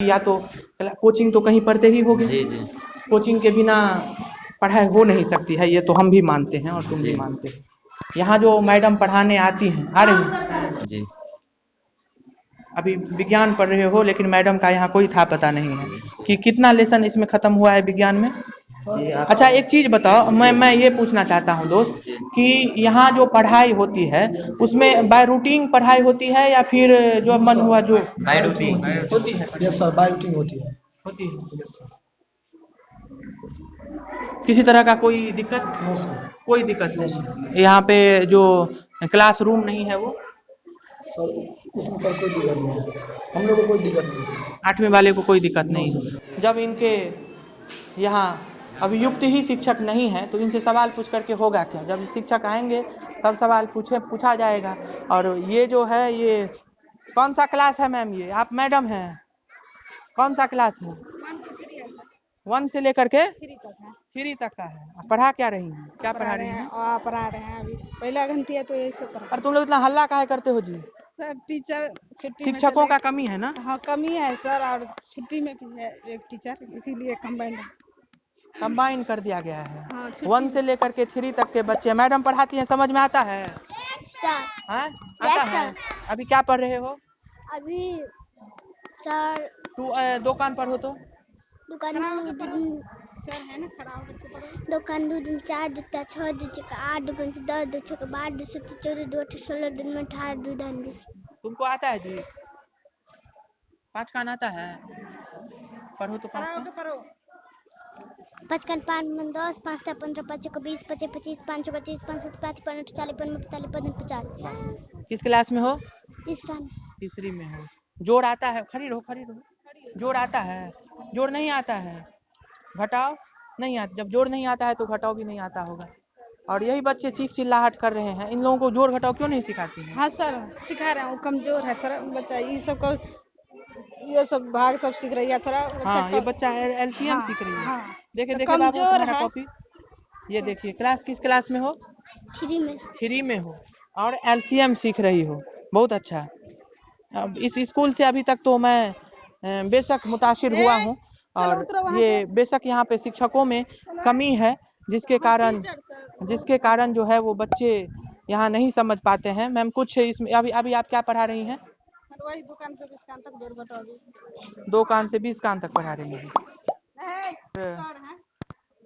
या तो कोचिंग तो कहीं पढ़ते ही होगे। जी जी कोचिंग के बिना पढ़ाई हो नहीं सकती है, ये तो हम भी मानते हैं और तुम भी जी मानते हो। यहाँ जो मैडम पढ़ाने आती हैं, आ रही हैं, जी अभी विज्ञान पढ़ रहे हो लेकिन मैडम का यहाँ कोई था पता नहीं है कि कितना लेसन इसमें खत्म हुआ है विज्ञान में। जी आप अच्छा एक चीज बताओ, मैं ये पूछना चाहता हूँ दोस्त जी कि यहाँ जो पढ़ाई होती है उसमें बाय रूटीन पढ़ाई होती है या फिर जो मन हुआ जो बाय रूटीन। होती है? यस सर, बायोटिंग होती है। होती है। Yes sir. किसी तरह का कोई दिक्कत? No sir. कोई दिक्कत नहीं यहाँ पे। जो क्लासरूम नहीं है वो सर उसमें सर कोई दिक्कत नहीं है सर, हम लोग को कोई दिक्कत नहीं है सर। 8वीं वाले को कोई दिक्कत नो नहीं सर। है। जब इनके यहाँ अभियुक्त ही शिक्षक नहीं है तो इनसे सवाल पूछ करके होगा क्या? जब शिक्षक आएंगे तब सवाल पूछा जाएगा। और ये जो है ये कौन सा क्लास है मैम? ये आप मैडम हैं? कौन सा क्लास है? 1 से लेकर के 3 तक का है। आप पढ़ा क्या रही हैं? क्या पढ़ा रही हैं? पढ़ा रहे हैं अभी पहला घंटी है तो यही सब पढ़ा। और तुम लोग इतना हल्ला काहे करते हो जी? सर टीचर छुट्टी में शिक्षकों का चले कमी है ना? हाँ कमी है सर, और छुट्टी में भी है एक टीचर, इसीलिए कंबाइन कर दिया गया है। हाँ 1 से लेकर के 3 तक के बच्चे मैडम पढ़ाती हैं, समझ में आता है? सर। हाँ आता है। अभी क्या पढ़ रहे हो? अभी सर तू दुकान पर हो तो दुकान सर है ना खड़ा होकर के पढ़ो। दुकान 2 दिन 4 दूता 6 दू चक 8 दू 10 दू 6 12 दू 7 14 दू 18 16 दिन में 18 दू 20। तुमको आता है जी? 5 कान आता है? पढ़ो तो 5 कान। पढ़ो 5 कान 5 मन 10 5 ता 15 5 को 20 25 25 5 को 30 5 7 5 40 40 45 50। किस क्लास में हो? तीसरा में। तीसरी में हो। जोड़ आता है? खड़ी रहो। जोड़ आता है? जोड़ नहीं आता है? घटाओ नहीं आता? जब जोड़ नहीं आता है तो घटाओ भी नहीं आता होगा। और यही बच्चे चीख चिल्लाहट कर रहे हैं, इन लोगों को जोड़ घटाओ क्यों नहीं सिखाती हैं? हाँ सर सिखा रहे हैं, वो कमजोर है थोड़ा बच्चा, ये सब को ये सब भाग सब सीख रही है थोड़ा हाँ ये बच्चा एलसीएम हाँ, सीख रही है। हाँ। देखिए तो देखिए बाबू कमजोर तुम्हारा है। कॉपी ये देखिए। क्लास किस क्लास में हो? 3 में। 3 में हो और एलसीएम सीख रही हो, बहुत अच्छा। अब इस स्कूल से अभी तक तो मैं बेशक मुतासिर हुआ हूँ और ये बेशक यहाँ पे शिक्षकों में कमी है जिसके कारण जो है वो बच्चे यहाँ नहीं समझ पाते हैं। मैम कुछ इसमें अभी आप क्या पढ़ा रही हैं? वही दुकान से 20 कान तक जोड़ घटाओगे। 2 कान से 20 कान तक पढ़ा रही हैं।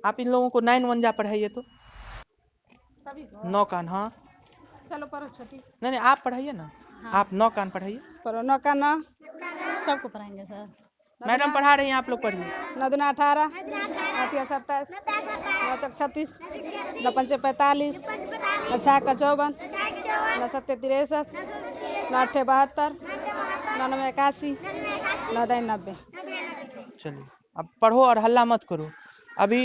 आप इन लोगों को 9 1 जा पढ़ाइए तो सभी को 9 कान। हाँ चलो पढ़ो छोटी। नहीं आप पढ़ाइए ना। आप 9 कान पढ़ाइए। पढ़ो 9 का 9 सबको पढ़ाएंगे सर। मैडम पढ़ा रही हैं, आप लोग पढ़िए। 9 दूना 18 9 तिया 27 9 चौक 36 9 पंचे 45 9 छः का 54 9 सत्ते 63 9 अट्ठे 72 9 नवे 81 9 दाइन 90। चलिए अब पढ़ो और हल्ला मत करो। अभी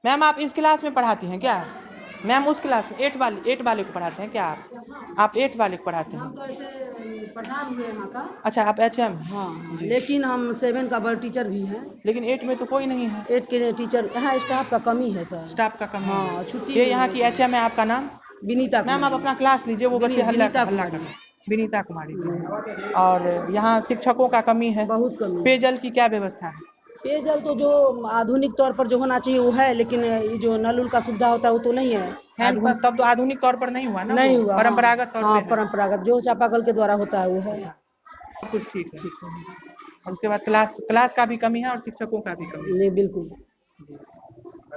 मैम आप इस क्लास में पढ़ाती हैं क्या? मैम उस क्लास में 8 वाले को पढ़ाते हैं क्या? आप 8 वाले को पढ़ाते हैं? हम तो ऐसे प्रधान हुए यहाँ का। अच्छा आप एचएम? हाँ लेकिन हम 7 का बड़ टीचर भी हैं। लेकिन 8 में तो कोई नहीं है। 8 के टीचर यहाँ स्टाफ का कमी है सर। स्टाफ का कमी है। हाँ छुट्टी। ये यहाँ की एचएम है। आपका नाम? विनीता। मैम आप अपना क्लास लीजिए, वो बच्चे हल्ला कर रहे हैं। विनीता कुमारी जी। और यहाँ शिक्षकों का कमी है, बहुत कमी। पेयजल की क्या व्यवस्था है? पेयजल तो जो आधुनिक तौर पर जो होना चाहिए वो है, लेकिन ये जो नल उल का सुविधा होता है वो तो नहीं है। तब तो आधुनिक तौर पर नहीं हुआ ना? नहीं हुआ। परंपरागत तौर हाँ पे। परंपरागत जो चापाकल के द्वारा होता है वो है। कुछ ठीक है। और उसके बाद क्लास का भी कमी है और शिक्षकों का भी कमी है। जी बिल्कुल।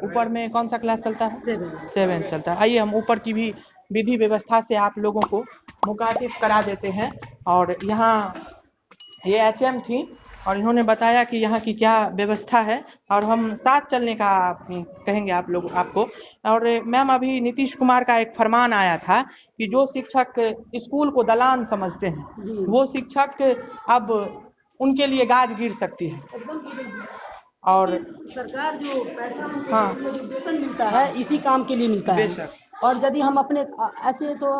ऊपर में कौन सा क्लास चलता है? 7 चलता है। आइए हम ऊपर की भी विधि व्यवस्था से आप लोगों को मुखातिब करा देते हैं। और यहाँ ये एचएम थी और इन्होंने बताया कि यहाँ की क्या व्यवस्था है और हम साथ चलने का कहेंगे आपको। और मैम अभी नीतीश कुमार का एक फरमान आया था कि जो शिक्षक स्कूल को दलान समझते हैं वो शिक्षक अब उनके लिए गाज गिर सकती है। और सरकार जो पैसा हाँ वेतन मिलता है इसी काम के लिए मिलता है। और यदि हम अपने ऐसे तो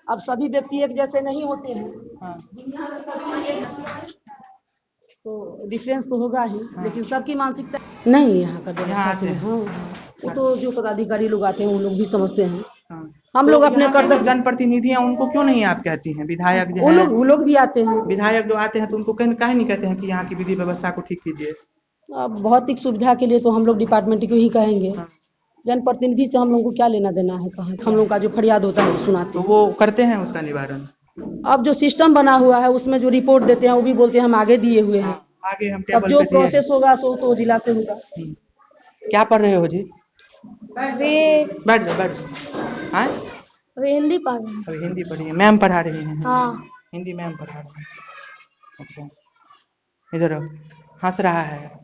अब सभी व्यक्ति एक जैसे नहीं होते हैं। हाँ तो डिफरेंस तो होगा ही। लेकिन सबकी मानसिकता नहीं यहाँ का व्यवस्था से। हाँ वो तो जो पदाधिकारी लोग आते हैं वो लोग भी समझते हैं। हम लोग अपने यहाँ के जो कर्तव्य, जनप्रतिनिधि हैं उनको क्यों नहीं आप कहती हैं? विधायक जो वो है, लोग भी आते हैं। विधायक जो आते हैं तो उनको काहे नहीं कहते हैं कि यहाँ की विधि व्यवस्था को ठीक कीजिए? अब भौतिक सुविधा के लिए तो हम लोग डिपार्टमेंट को ही कहेंगे, जनप्रतिनिधि से हम लोग को क्या लेना देना है? कहाँ हम लोग का जो फरियाद होता है वो सुनाते तो हैं। वो करते हैं उसका निवारण? अब जो सिस्टम बना हुआ है उसमें जो रिपोर्ट देते हैं वो भी बोलते हैं हम आगे दिए हुए हैं। आगे हम अब टेबल जो पे दिए हैं। प्रोसेस होगा सो तो जिला से होगा। क्या पढ़ रहे हो जी? अभी बैठ जाओ। हाँ, अभी हिंदी पढ़ रहे हैं। अभी हिंदी पढ़ी है, मैम पढ़ा रही हैं? हाँ। हिंदी मैम पढ़ा रही हैं। अच्छा, इधर आओ। हंस रहा है।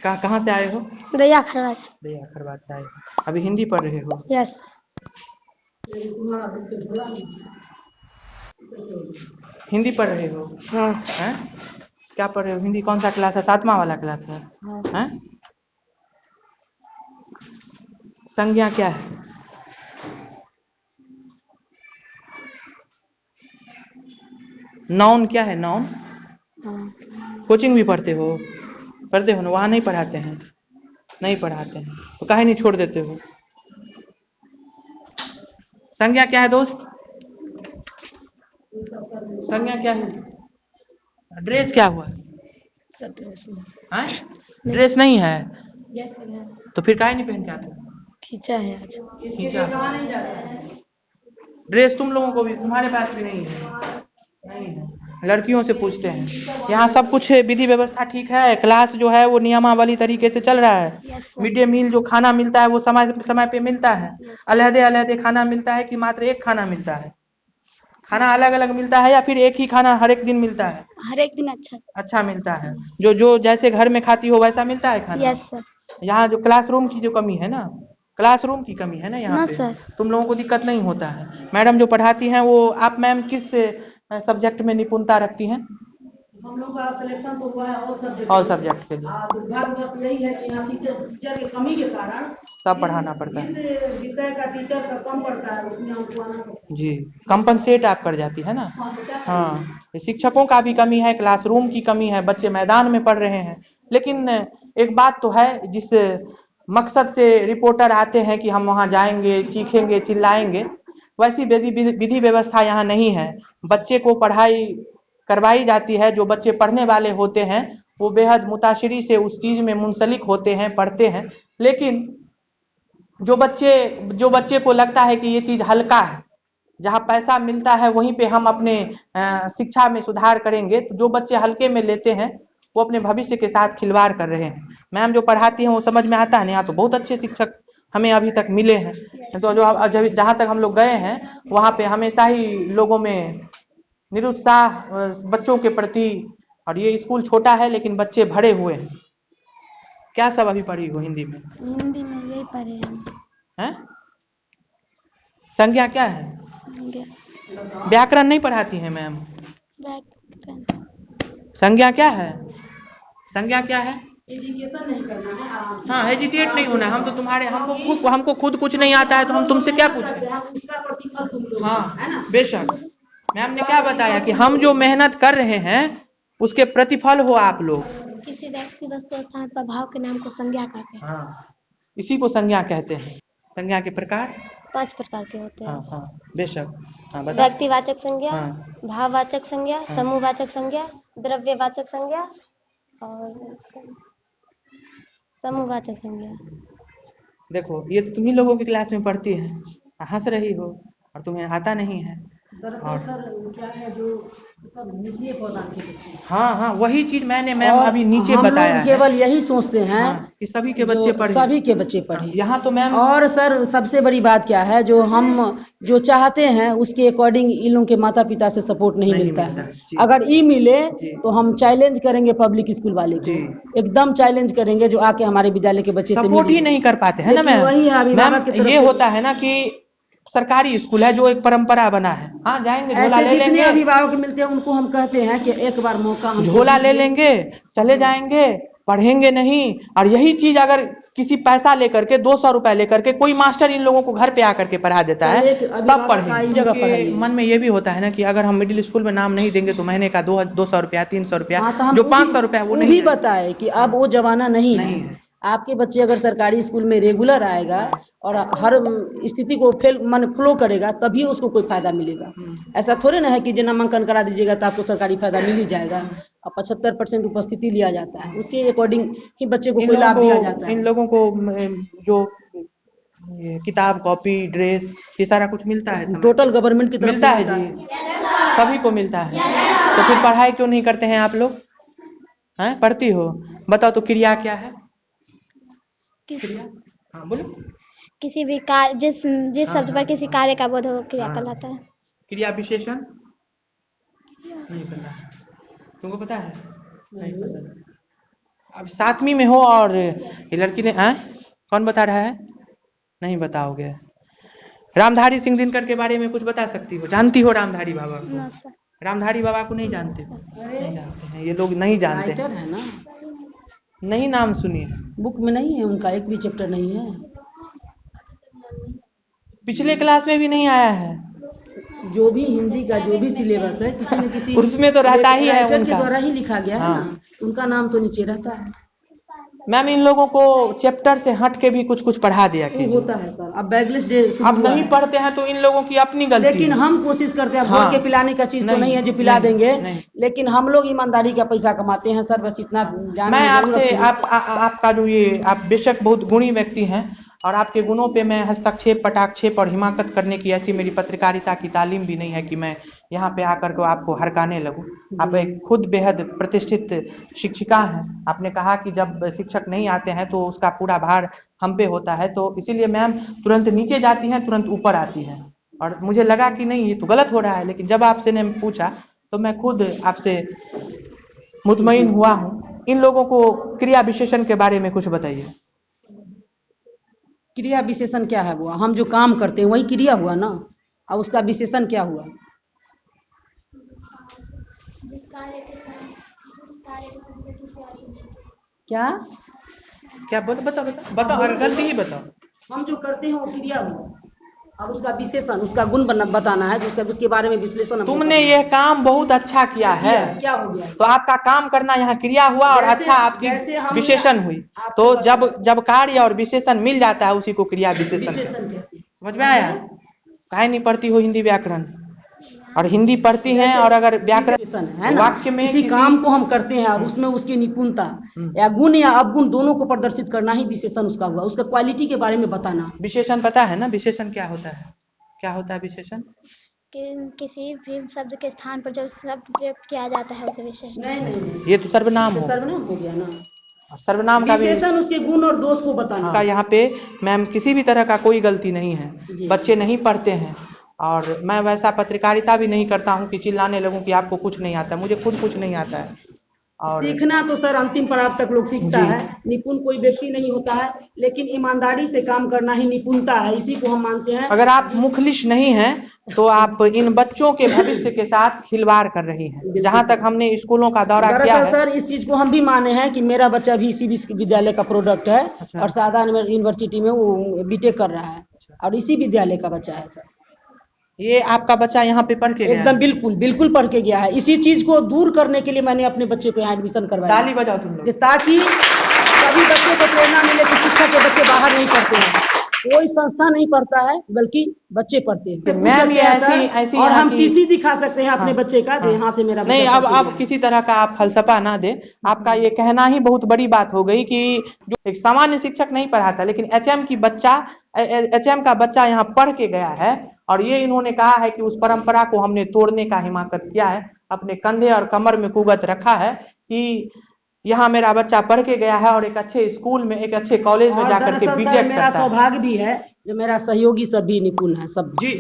कहाँ से आए हो? दया खरवास। दया खरवास से आए हो। अभी हिंदी पढ़ रहे हो? यस। हिंदी पढ़ रहे हो? हाँ। हैं? क्या पढ़ रहे हो? हिंदी कौन सा क्लास है? 7वां वाला क्लास है? हाँ। हैं? संज्ञा क्या है? नाउन क्या है? नाउन? हाँ। कोचिंग भी पढ़ते हो? पढ़ते हो ना? वहाँ नहीं पढ़ाते हैं? नहीं पढ़ाते हैं तो काहे नहीं छोड़ देते हो? संज्ञा क्या है दोस्त? संज्ञा क्या है? ड्रेस क्या हुआ? हाँ? ड्रेस नहीं है तो फिर काहे नहीं पहन के आते? खींचा है आज। खींचा। ड्रेस तुम लोगों को भी, तुम्हारे पास भी नहीं है? नहीं है। लड़कियों से पूछते हैं। यहाँ सब कुछ विधि व्यवस्था ठीक है? क्लास जो है वो नियमावली तरीके से चल रहा है? Yes sir. Mid day meal जो खाना मिलता है वो समय पे मिलता है? अलहदे अलहदे खाना मिलता है कि मात्र एक खाना मिलता है? खाना अलग अलग मिलता है या फिर एक ही खाना हर एक दिन मिलता है? हर एक दिन अच्छा मिलता है। जो जैसे घर में खाती हो वैसा मिलता है खाना? Yes sir. यहाँ जो क्लासरूम की जो कमी है ना, क्लासरूम की कमी है ना यहाँ ना पे, सर। तुम लोगों को दिक्कत नहीं होता है? मैडम जो पढ़ाती हैं वो, आप मैम किस सब्जेक्ट में निपुणता रखती हैं? हम लोग का सिलेक्शन तो हुआ है ऑल सब्जेक्ट के लिए। दुर्भाग्य बस यही है कि यहाँ टीचर की कमी के कारण सब पढ़ाना पड़ता है। इस विषय का टीचर का कम पड़ता है, उसमें हमको आना पड़ता है। जी, कंपनसेट आप कर जाती है ना? हाँ, शिक्षकों का भी कमी है, क्लासरूम की कमी है, बच्चे मैदान में पढ़ रहे हैं। लेकिन एक बात तो है, जिस मकसद से रिपोर्टर आते हैं कि हम वहाँ जाएंगे, चीखेंगे, चिल्लाएंगे, वैसी विधि व्यवस्था यहाँ नहीं है। बच्चे को पढ़ाई करवाई जाती है, जो बच्चे पढ़ने वाले होते हैं वो बेहद मुताशिरी से उस चीज में मुंसलिक होते हैं, पढ़ते हैं। लेकिन जो बच्चे को लगता है कि ये चीज हल्का है, जहाँ पैसा मिलता है वहीं पे हम अपने शिक्षा में सुधार करेंगे, तो जो बच्चे हल्के में लेते हैं वो अपने भविष्य के साथ खिलवाड़ कर रहे हैं। मैम जो पढ़ाती हैं वो समझ में आता है ना? यहाँ तो बहुत अच्छे शिक्षक हमें अभी तक मिले हैं। तो जहाँ तक हम लोग गए हैं वहाँ पे हमेशा ही लोगों में निरुत्साह बच्चों के प्रति, और ये स्कूल छोटा है लेकिन बच्चे भरे हुए हैं। क्या सब अभी पढ़ी हो हिंदी में? हिंदी में यही पढ़े हैं? संज्ञा क्या है? हम। व्याकरण नहीं पढ़ाती है मैम? व्याकरण। संज्ञा क्या है? संज्ञा क्या है? एजुकेशन नहीं करना है, आराम से। हाँ, हेजिटेट नहीं होना। हम तो तुम्हारे हमको खुद कुछ नहीं आता है तो हम तुमसे क्या पूछें? उसका प्रतिफल तुम लोग, हाँ है ना? बेशक। मैम ने क्या बताया कि हम जो मेहनत कर रहे हैं उसके प्रतिफल हो आप लोग। किसी व्यक्ति वस्तु स्थान प्रभाव के नाम को संज्ञा कहते हैं। हाँ, इसी को संज्ञा कहते हैं। संज्ञा के प्रकार 5 प्रकार के होते हैं। हाँ बेशक। हाँ बता। व्यक्तिवाचक संज्ञा, हाँ। भाववाचक संज्ञा, समूहवाचक संज्ञा, द्रव्यवाचक संज्ञा और समूहवाचक संज्ञा। देखो, ये तो तुम्ही लोगों की क्लास में पढ़ती है, हंस रही हो और तुम्हें आता नहीं है। दरअसल सर क्या है, जो सब निचले पौधा के बच्चे, हाँ, वही चीज मैंने मैम और अभी नीचे हम बताया लोग है। केवल यही सोचते हैं कि सभी के बच्चे पढ़े, सभी के बच्चे पढ़े। यहाँ तो मैम, और सर सबसे बड़ी बात क्या है, जो हम जो चाहते हैं उसके अकॉर्डिंग इन लोगों के माता पिता से सपोर्ट नहीं मिलता है। अगर ये मिले तो हम चैलेंज करेंगे पब्लिक स्कूल वाले को, एकदम चैलेंज करेंगे जो आके हमारे विद्यालय के बच्चे से सपोर्ट ही नहीं कर पाते है ना मैम। वही है अभिभावक की तरफ ये से। होता है ना कि सरकारी स्कूल है जो एक परंपरा बना है। हाँ, जाएंगे झोला ऐसे ले जितने लेंगे, अभिभावक मिलते हैं उनको हम कहते हैं कि एक बार मौका हमको झोला ले लेंगे, चले जाएंगे, पढ़ेंगे नहीं। और यही चीज अगर किसी पैसा लेकर के 200 रुपए लेकर के कोई मास्टर इन लोगों को घर पे आकर के पढ़ा देता है, तब पढ़ेंगे। मन में ये भी होता है ना कि अगर हम मिडिल स्कूल में नाम नहीं देंगे तो महीने का 200 रुपया 300 रुपया, जो 500 रुपया वो नहीं बताए कि अब वो जमाना नहीं है। आपके बच्चे अगर सरकारी स्कूल में रेगुलर आएगा और हर स्थिति को फ्लो करेगा, तभी उसको कोई फायदा मिलेगा। ऐसा थोड़े ना है कि जो नामांकन करा दीजिएगा तो आपको सरकारी फायदा मिल ही जाएगा। अब 75% उपस्थिति लिया जाता है, उसके अकॉर्डिंग ही बच्चे को कोई लाभ दिया जाता है। इन लोगों को जो ये किताब, कॉपी, ड्रेस, ये सारा कुछ मिलता है समय? टोटल गवर्नमेंट की तरफ मिलता से है जी, सभी को मिलता है। तो फिर पढ़ाई क्यों नहीं करते हैं आप लोग? हैं, पढ़ती हो? बताओ तो क्रिया क्या है? हाँ बोलो। किसी भी कार्य, जिस शब्द पर किसी कार्य का बोध हो, क्रिया कहलाता है। क्रिया विशेषण नहीं पता, तुमको पता है? नहीं पता। अब 7वीं में हो और ये लड़की ने कौन बता रहा है? नहीं बताओगे। रामधारी सिंह दिनकर के बारे में कुछ बता सकती हो? जानती हो रामधारी बाबा को? रामधारी बाबा को नहीं जानते हो? नहीं जानते हैं ये लोग, नहीं जानते राइटर है ना, नहीं नाम सुनिए। बुक में नहीं है उनका, एक भी चैप्टर नहीं है। पिछले क्लास में भी नहीं आया है। जो भी हिंदी का जो भी सिलेबस है, किसी न किसी उसमें तो रहता ही है राइटर उनका। के द्वारा ही लिखा गया है ना, उनका नाम तो नीचे रहता है। मैम इन लोगों को चैप्टर से हट के भी कुछ कुछ पढ़ा दिया वो कीजिए। होता है सर, अब बैगलेस डे अब नहीं पढ़ते हैं तो इन लोगों की अपनी गलती लेकिन है। हम कोशिश करते हैं, हाँ। बोल के पिलाने का चीज तो नहीं है जो पिला नहीं, देंगे, नहीं। लेकिन हम लोग ईमानदारी का पैसा कमाते हैं सर, बस इतना जानने मैं की आपसे जरूरत है। आपका जो ये, आप बेशक बहुत गुणी व्यक्ति हैं और आपके गुणों पे मैं हस्तक्षेप, पटाक्षेप और हिमाकत करने की ऐसी मेरी पत्रकारिता की तालीम भी नहीं है कि मैं यहाँ पे आकर के आपको हरकाने लगूं। आप एक खुद बेहद प्रतिष्ठित शिक्षिका हैं। आपने कहा कि जब शिक्षक नहीं आते हैं तो उसका पूरा भार हम पे होता है, तो इसीलिए मैम तुरंत नीचे जाती हैं, तुरंत ऊपर आती हैं। और मुझे लगा कि नहीं ये तो गलत हो रहा है, लेकिन जब आपसे ने पूछा तो मैं खुद आपसे मुतमईन हुआ हूँ। इन लोगों को क्रिया विशेषण के बारे में कुछ बताइए। क्रिया विशेषण क्या है? वो हम जो काम करते हैं वही क्रिया हुआ ना, और उसका विशेषण क्या हुआ? क्या क्या बोलो, बताओ अगर गलती ही बताओ। हम जो करते हैं वो क्रिया हुआ, अब उसका विशेषण, उसका गुण बताना है, तो उसके बारे में विश्लेषण। तुमने ये काम बहुत अच्छा किया है, क्या हो गया? तो आपका काम करना यहाँ क्रिया हुआ और अच्छा आपकी विशेषण हुई। तो जब कार्य और विशेषण मिल जाता है उसी को क्रिया विशेषण कहते हैं। समझ में आया? काहे नहीं पढ़ती हो हिंदी व्याकरण? और हिंदी पढ़ती हैं और अगर व्याकरण है ना, वाक्य में किसी काम को हम करते हैं और उसमें उसकी निपुणता या गुण या अवगुण दोनों को प्रदर्शित करना ही विशेषण उसका हुआ, उसका क्वालिटी के बारे में बताना। विशेषण पता है ना? विशेषण क्या होता है? क्या होता है विशेषण? किसी भी शब्द के स्थान पर जब शब्द प्रयुक्त किया जाता है उसे विशेषण। नहीं, ये तो सर्वनाम हो, सर्वनाम हो गया ना। सर्वनाम का विशेषण उसके गुण और दोष को बताना का यहाँ पे मैम किसी भी तरह का कोई गलती नहीं है। बच्चे नहीं पढ़ते हैं और मैं वैसा पत्रकारिता भी नहीं करता हूँ कि चिल्लाने लगूं कि आपको कुछ नहीं आता। मुझे खुद कुछ नहीं आता है। और सीखना तो सर अंतिम पड़ाव तक लोग सीखता है, निपुण कोई व्यक्ति नहीं होता है, लेकिन ईमानदारी से काम करना ही निपुणता है, इसी को हम मानते हैं। अगर आप मुखलिस नहीं हैं तो आप इन बच्चों के भविष्य के साथ खिलवाड़ कर रही हैं। जहां तक हमने स्कूलों का दौरा किया है सर, इस चीज को हम भी माने हैं कि मेरा बच्चा भी इसी विश्वविद्यालय का प्रोडक्ट है। अच्छा। और सादा यूनिवर्सिटी में वो बीटेक कर रहा है और इसी विद्यालय का बच्चा है सर। ये आपका बच्चा यहाँ पे पढ़ के गया एकदम बिल्कुल पढ़ के गया है। इसी चीज को दूर करने के लिए मैंने अपने बच्चे को यहाँ एडमिशन करवाया। ताली बजाओ तुम लोग, ताकि सभी बच्चों को प्रेरणा मिले कि शिक्षा के बच्चे बाहर नहीं पढ़ते हैं, कोई संस्था नहीं पढ़ता है, बल्कि बच्चे पढ़ते हैं। मैम ये ऐसी और हम टीसी दिखा सकते हैं अपने बच्चे का, जो यहाँ से मेरा नहीं। अब किसी तरह का आप फलसफा ना दे। आपका ये कहना ही बहुत बड़ी बात हो गई कि जो एक सामान्य शिक्षक नहीं पढ़ाता, लेकिन एचएम का बच्चा यहाँ पढ़ के गया है। और ये इन्होंने कहा है कि उस परंपरा को हमने तोड़ने का हिमाकत किया है, अपने कंधे और कमर में कुगत रखा है कि यहाँ मेरा बच्चा पढ़ के गया है और एक अच्छे स्कूल में, एक अच्छे कॉलेज में जाकर के बीटेक करता है। मेरा सौभाग्य भी है जो मेरा सहयोगी सब भी निपुण है सब। जी,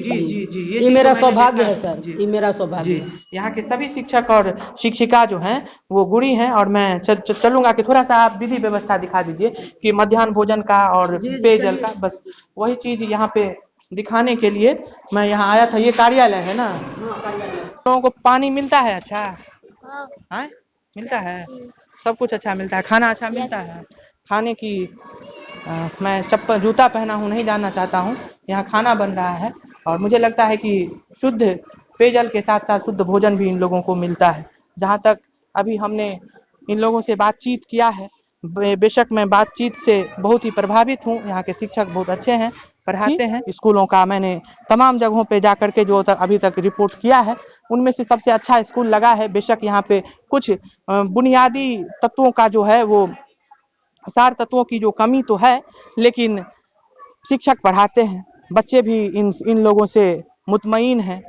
ये मेरा सौभाग्य है सर, ये मेरा सौभाग्य है। यहाँ के सभी शिक्षक और शिक्षिका जो हैं वो गुणी हैं। और मैं चलूंगा कि थोड़ा सा आप विधि व्यवस्था दिखा दीजिए कि मध्याह्न भोजन का और पेयजल का, बस वही चीज यहाँ पे दिखाने के लिए मैं यहाँ आया था। ये कार्यालय है ना? लोगों को पानी मिलता है? अच्छा हाँ मिलता है, सब कुछ अच्छा मिलता है, खाना अच्छा मिलता है। खाने की मैं चप्पल जूता पहना हूँ, नहीं जानना चाहता हूँ। यहाँ खाना बन रहा है और मुझे लगता है कि शुद्ध पेयजल के साथ साथ शुद्ध भोजन भी इन लोगों को मिलता है। जहाँ तक अभी हमने इन लोगों से बातचीत किया है, बेशक मैं बातचीत से बहुत ही प्रभावित हूँ। यहाँ के शिक्षक बहुत अच्छे हैं पढ़ाते हैं। स्कूलों का मैंने तमाम जगहों पे जा करके जो अभी तक रिपोर्ट किया है, उनमें से सबसे अच्छा स्कूल लगा है। बेशक यहाँ पे कुछ बुनियादी तत्वों का जो है वो सार तत्वों की जो कमी तो है, लेकिन शिक्षक पढ़ाते हैं, बच्चे भी इन लोगों से मुतमईन हैं,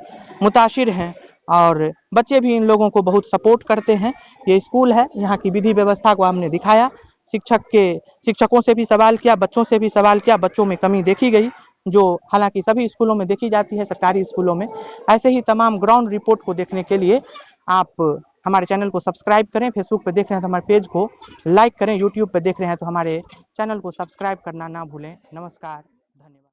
मुताशिर हैं और बच्चे भी इन लोगों को बहुत सपोर्ट करते हैं। ये स्कूल है, यहाँ की विधि व्यवस्था को हमने दिखाया, शिक्षकों से भी सवाल किया, बच्चों से भी सवाल किया, बच्चों में कमी देखी गई जो हालांकि सभी स्कूलों में देखी जाती है, सरकारी स्कूलों में। ऐसे ही तमाम ग्राउंड रिपोर्ट को देखने के लिए आप हमारे चैनल को सब्सक्राइब करें। फेसबुक पे देख रहे हैं तो हमारे पेज को लाइक करें, यूट्यूब पे देख रहे हैं तो हमारे चैनल को सब्सक्राइब करना ना भूलें। नमस्कार, धन्यवाद।